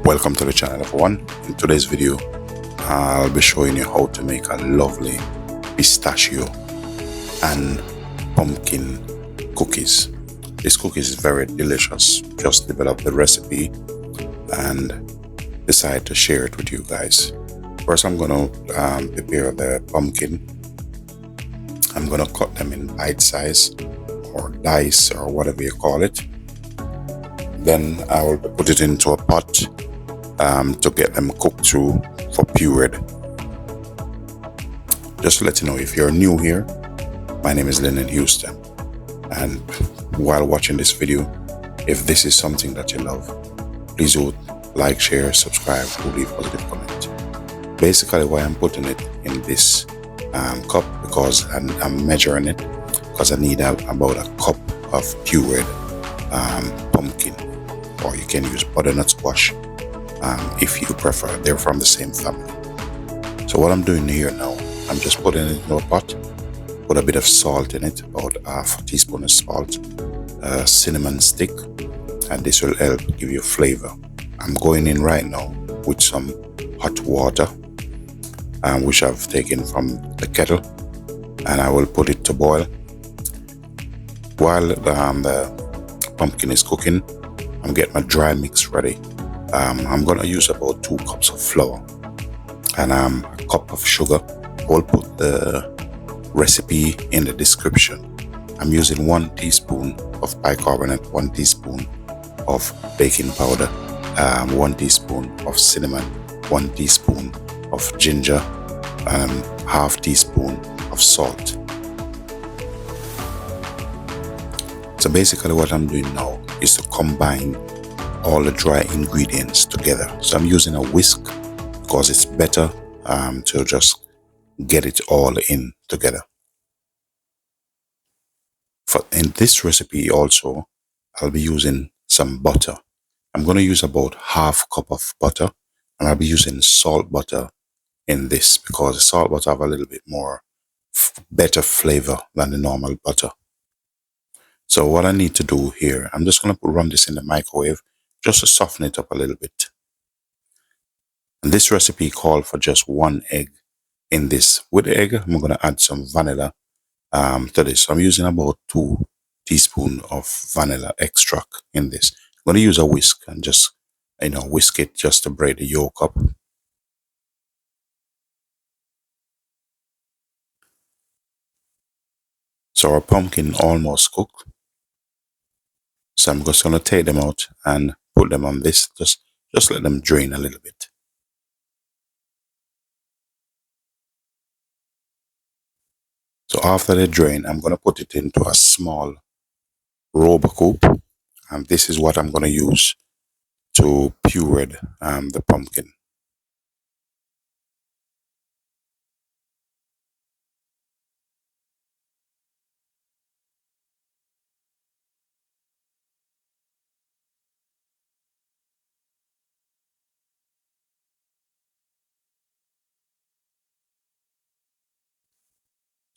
Welcome to the channel, everyone. In today's video I'll be showing you how to make a lovely pistachio and pumpkin cookies. This cookie is very delicious. Just developed the recipe and decided to share it with you guys. First I'm going to prepare the pumpkin. I'm going to cut them in bite size or dice or whatever you call it. Then I will put it into a pot to get them cooked through for pureed. Just to let you know, if you're new here, my name is Lennon Houston, and while watching this video, if this is something that you love, please do like, share, subscribe, or leave a positive comment. Basically why I'm putting it in this cup, because I'm measuring it, because I need about a cup of pureed pumpkin, or you can use butternut squash if you prefer. They're from the same family. So what I'm doing here now, I'm just putting it into a pot, put a bit of salt in it, about half a teaspoon of salt, a cinnamon stick, and this will help give you flavor. I'm going in right now with some hot water, which I've taken from the kettle, and I will put it to boil. While the pumpkin is cooking, I'm getting my dry mix ready. I'm going to use about 2 cups of flour and a cup of sugar. I will put the recipe in the description. I'm using 1 teaspoon of bicarbonate, 1 teaspoon of baking powder, 1 teaspoon of cinnamon, 1 teaspoon of ginger, and half teaspoon of salt. So basically what I'm doing now is to combine all the dry ingredients together. So I'm using a whisk because it's better to just get it all in together. In this recipe also, I'll be using some butter. I'm going to use about half cup of butter, and I'll be using salt butter in this because the salt butter have a little bit more better flavor than the normal butter. So what I need to do here, I'm just going to run this in the microwave just to soften it up a little bit. And this recipe called for just 1 egg in this. With the egg, I'm going to add some vanilla to this. So I'm using about 2 teaspoons of vanilla extract in this. I'm going to use a whisk and just, whisk it just to break the yolk up. So our pumpkin almost cooked. So I'm just going to take them out and put them on this. Just let them drain a little bit. So after they drain, I'm going to put it into a small rubber coupe, and this is what I'm going to use to puree the pumpkin.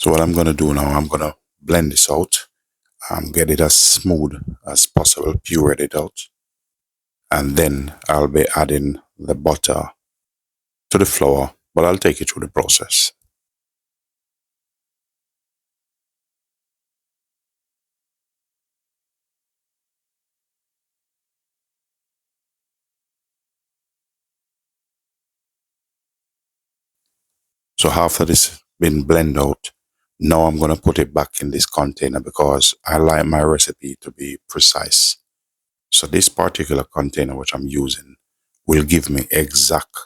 So what I'm going to do now, I'm going to blend this out, get it as smooth as possible, puree it out, and then I'll be adding the butter to the flour, but I'll take you through the process. So after this been blended out, now I'm going to put it back in this container because I like my recipe to be precise. So this particular container which I'm using will give me exact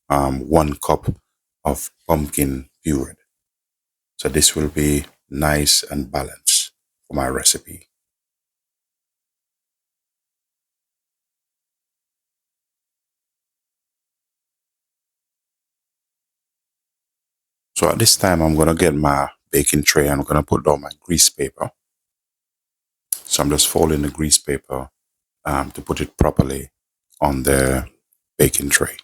1 cup of pumpkin puree. So this will be nice and balanced for my recipe. So at this time, I'm going to get my baking tray and I'm going to put down my grease paper. So I'm just folding the grease paper to put it properly on the baking tray.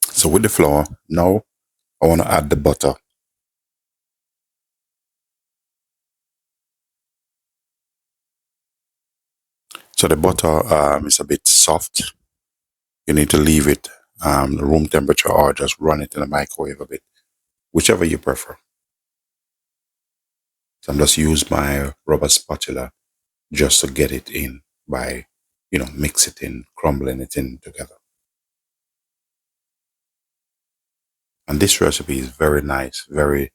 So with the flour, now I want to add the butter. So the butter is a bit soft. You need to leave it room temperature or just run it in the microwave a bit, whichever you prefer. So I'm just use my rubber spatula just to get it in by, mix it in, crumbling it in together. And this recipe is very nice, very,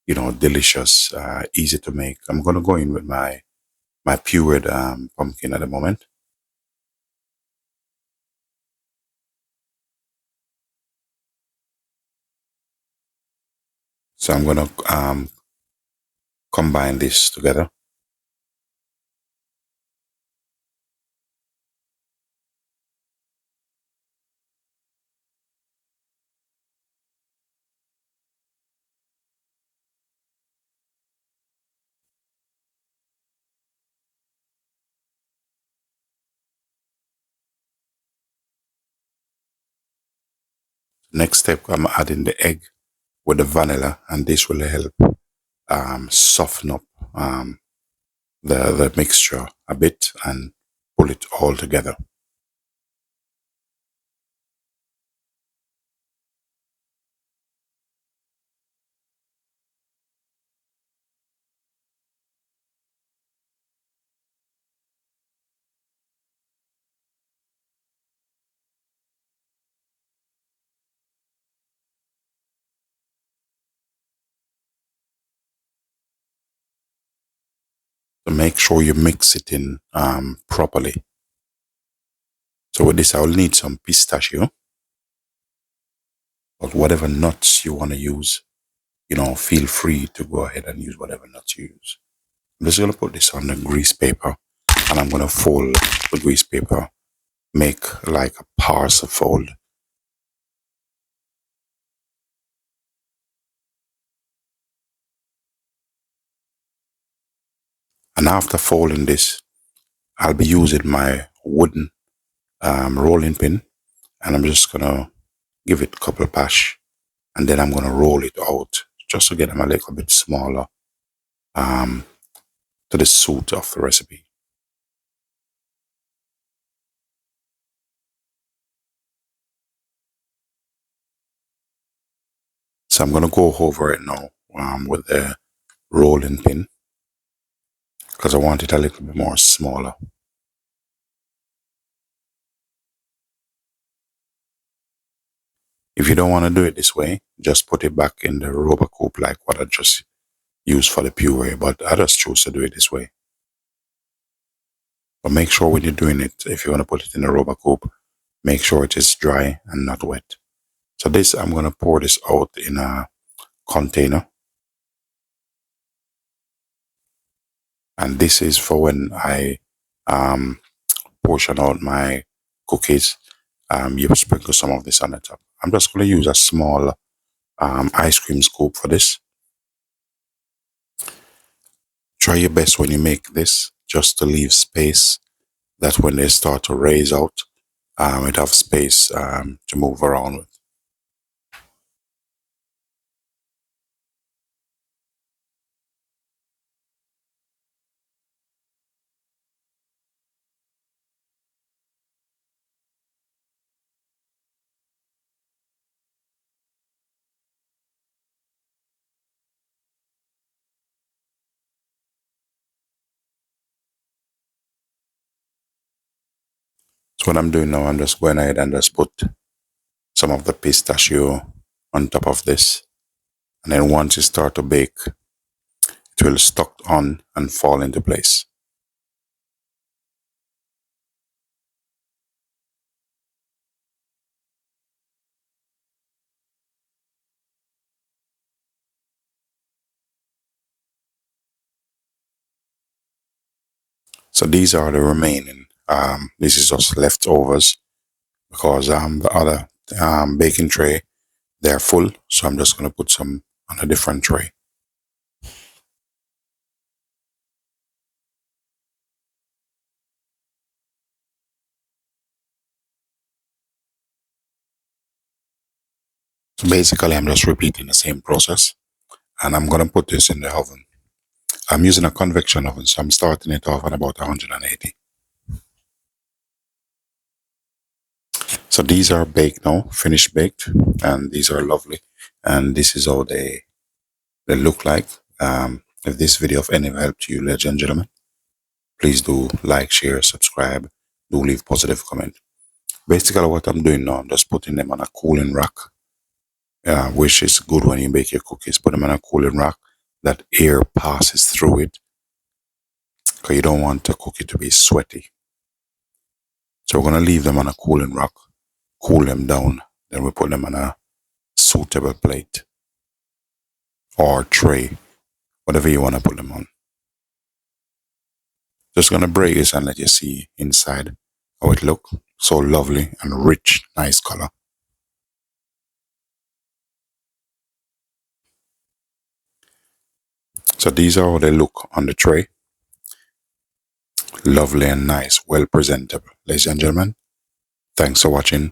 delicious, easy to make. I'm going to go in with my pureed pumpkin at the moment. So I'm going to combine this together. Next step, I'm adding the egg with the vanilla, and this will help soften up the mixture a bit and pull it all together. So make sure you mix it in properly. So with this, I will need some pistachio, but whatever nuts you want to use, feel free to go ahead and use whatever nuts you use. I'm just going to put this on the grease paper, and I'm going to fold the grease paper, make like a parcel fold. And after folding this, I'll be using my wooden rolling pin, and I'm just going to give it a couple of bash, and then I'm going to roll it out just to get them a little bit smaller um, to the suit of the recipe. So I'm going to go over it now with the rolling pin because I want it a little bit more smaller. If you don't want to do it this way, just put it back in the rubber coop like what I just used for the puree, but I just choose to do it this way. But make sure when you're doing it, if you want to put it in the rubber coop, make sure it is dry and not wet. So this, I'm going to pour this out in a container. And this is for when I portion out my cookies. You sprinkle some of this on the top. I'm just going to use a small ice cream scoop for this. Try your best when you make this just to leave space that when they start to raise out, it have space to move around with. So what I'm doing now, I'm just going ahead and just put some of the pistachio on top of this. And then once it start to bake, it will stuck on and fall into place. So these are the remaining. This is just leftovers because the other baking tray, they're full. So I'm just going to put some on a different tray. So basically, I'm just repeating the same process, and I'm going to put this in the oven. I'm using a convection oven, so I'm starting it off at about 180. So these are baked now, finished baked, and these are lovely. And this is how they look like. If this video of any help to you, ladies and gentlemen, please do like, share, subscribe, do leave positive comment. Basically what I'm doing now, I'm just putting them on a cooling rack, which is good when you bake your cookies. Put them on a cooling rack that air passes through it, because you don't want the cookie to be sweaty. So we're going to leave them on a cooling rack, cool them down, then we put them on a suitable plate or tray, whatever you want to put them on. Just going to break this and let you see inside how it look. So lovely and rich, nice color. So these are how they look on the tray. Lovely and nice, well presentable. Ladies and gentlemen, thanks for watching.